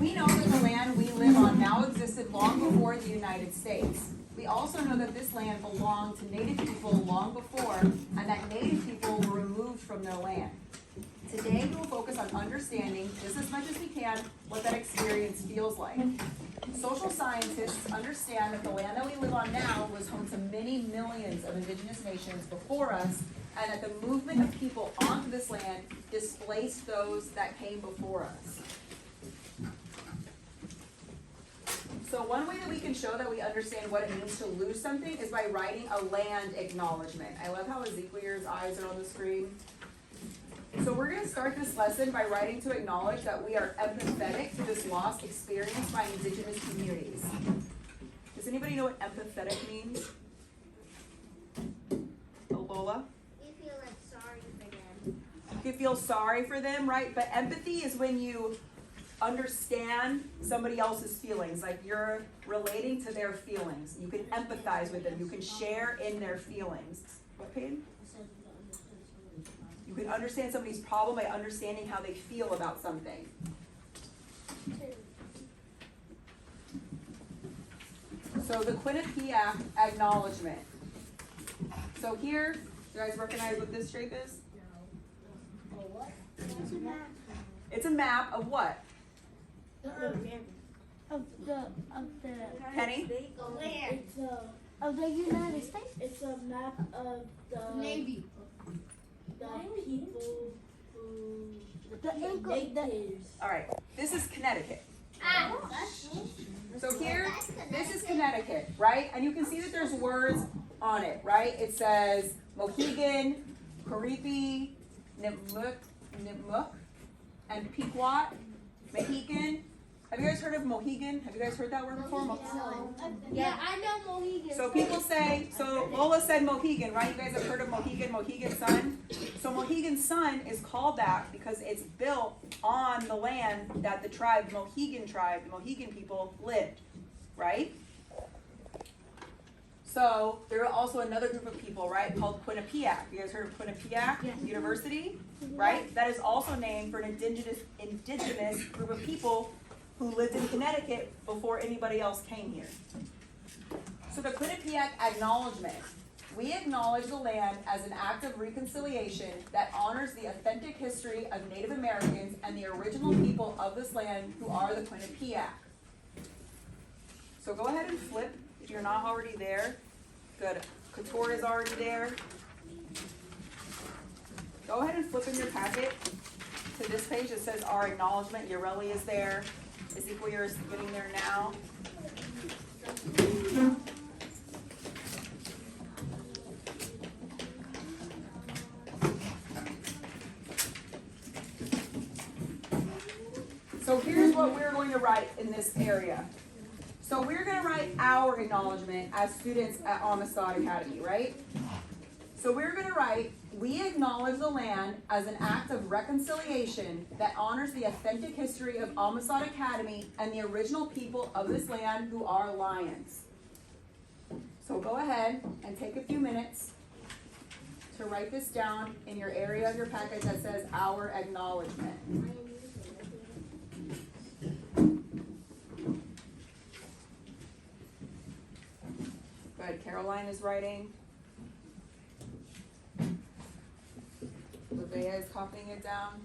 We know that the land we live on now existed long before the United States. We also know that this land belonged to Native people long before, and that Native people were removed from their land. Today, we will focus on understanding, just as much as we can, what that experience feels like. Social scientists understand that the land that we live on now was home to many millions of indigenous nations before us, and that the movement of people onto this land displaced those that came before us. So one way that we can show that we understand what it means to lose something is by writing a land acknowledgement. I love how Ezekiel's eyes are on the screen. So we're going to start this lesson by writing to acknowledge that we are empathetic to this loss experienced by indigenous communities. Does anybody know what empathetic means? Oh, Lola? You feel like sorry for them. You feel sorry for them, right? But empathy is when you understand somebody else's feelings, like you're relating to their feelings. You can empathize with them. You can share in their feelings. What, Peyton? You can understand somebody's problem by understanding how they feel about something. So the Quinnipiac acknowledgement. So here, you guys recognize what this shape is? It's a map of what? Of the Penny? of the United States. It's a map of the Navy. The people who The natives. All right, this is Connecticut. That's So here, this is Connecticut, right? And you can see that there's words on it, right? It says Mohegan, Caripi, Nipmuc, and Pequot, Mohegan. Have you guys heard of Mohegan? Have you guys heard that word before? Yeah, I know Mohegan. So people say, so Lola said Mohegan, right? You guys have heard of Mohegan, Mohegan Sun? So Mohegan Sun is called that because it's built on the land that the tribe, Mohegan tribe, the Mohegan people lived, right? So there are also another group of people, right, called Quinnipiac. You guys heard of Quinnipiac University, right? That is also named for an indigenous group of people who lived in Connecticut before anybody else came here. So the Quinnipiac acknowledgement. We acknowledge the land as an act of reconciliation that honors the authentic history of Native Americans and the original people of this land who are the Quinnipiac. So go ahead and flip if you're not already there. Good. Couture is already there. Go ahead and flip in your packet to this page that says our acknowledgement. Yareli is there. Ezekiel is getting there now. So here's what we're going to write in this area. So we're going to write our acknowledgement as students at Amistad Academy, right? So we're going to write, we acknowledge the land as an act of reconciliation that honors the authentic history of Amistad Academy and the original people of this land who are Lions. So go ahead and take a few minutes to write this down in your area of your packet that says our acknowledgement. Good, Caroline is writing. Livea is copying it down.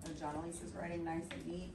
And John Elise is writing nice and neat.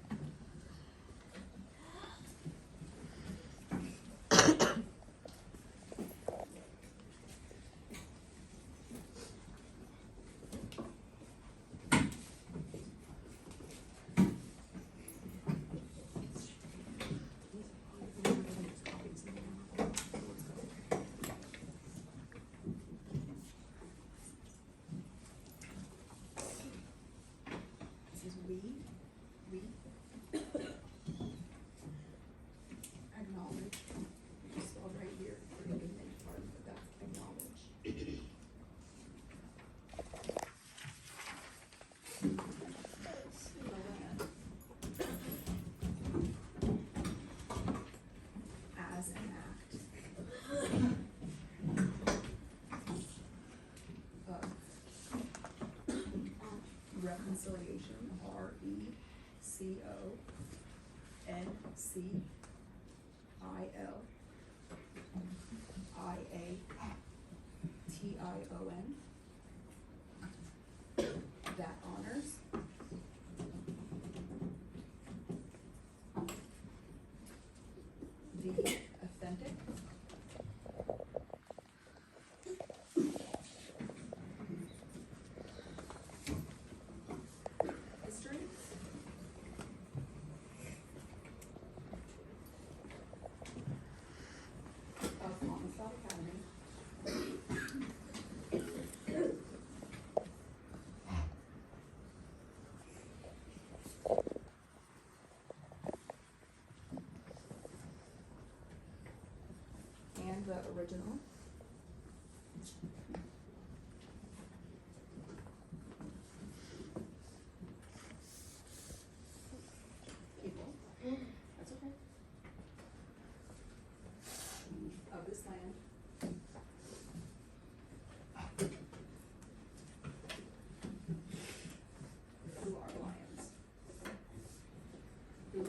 reconciliation, reconciliation, that honors the authentic history of Amistad Academy and the original people, that's okay, of this land who are lions. Who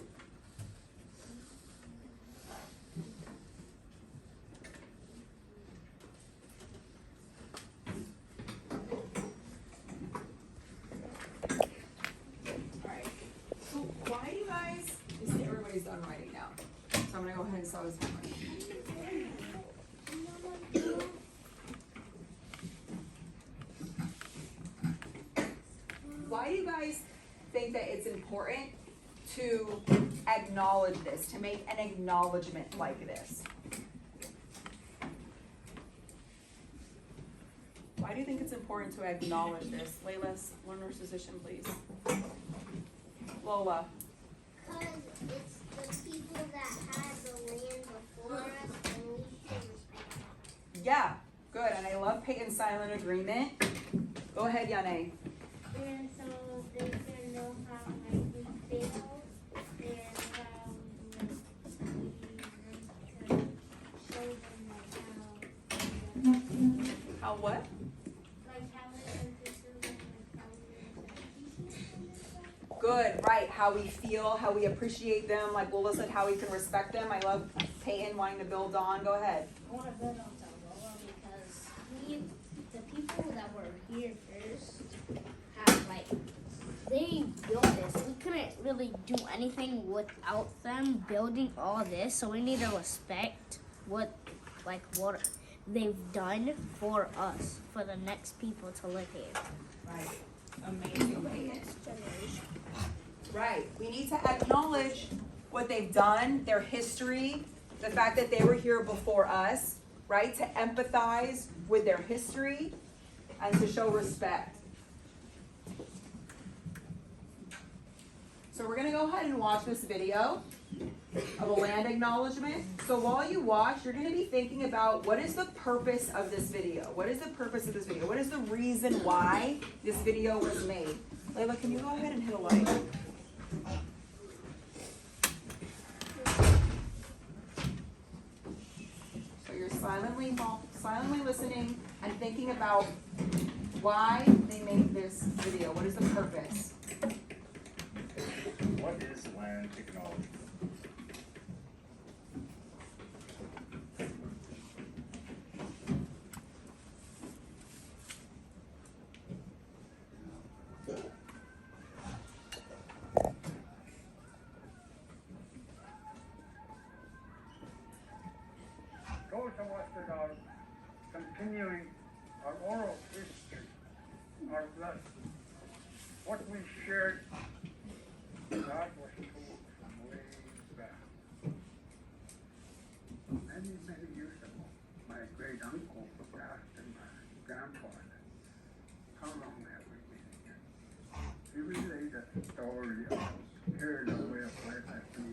Alright, so why do you guys, you see everybody's done writing now, so I'm gonna go ahead and start this timer. Why do you guys think that it's important to acknowledge this, to make an acknowledgement like this? Why do you think it's important to acknowledge this? Layla's learner's position, please. Lola. Because it's the people that had the land before us, and we should respect them. Yeah, good, and I love Peyton's silent agreement. Go ahead, Yane. And so they can know how like we feel and how we show them like How what? like how we understand them, like how we Good, right, how we feel, how we appreciate them, like Lola said, how we can respect them. I love Peyton wanting to build on. Go ahead. I want to build on Lola because the people that were here first have like they built this. We couldn't really do anything without them building all this, so we need to respect what they've done for us, for the next people to live here. Right, amazing, Peyton. Right, we need to acknowledge what they've done, their history, the fact that they were here before us, right? To empathize with their history and to show respect. So we're gonna go ahead and watch this video of a land acknowledgement. So while you watch, you're gonna be thinking about what is the purpose of this video? What is the purpose of this video? What is the reason why this video was made? Layla, can you go ahead and hit a light? So you're silently listening and thinking about why they made this video. What is the purpose? What is land technology? Those of us that are continuing our oral history are blessed. What we shared, God was told from way back. Many, many years ago, my great uncle asked my grandfather, how long have we been here? He relayed a story of carried away of life as we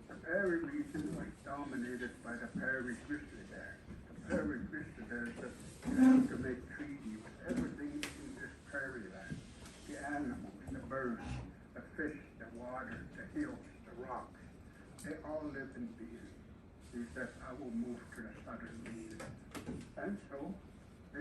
the prairie region was dominated by the prairie grizzly bear. The prairie grizzly bear just had to make treaty with everything in this prairie land. The animals, the birds, the fish, the water, the hills, the rocks. They all live in peace. He said, I will move to the southern region. And so they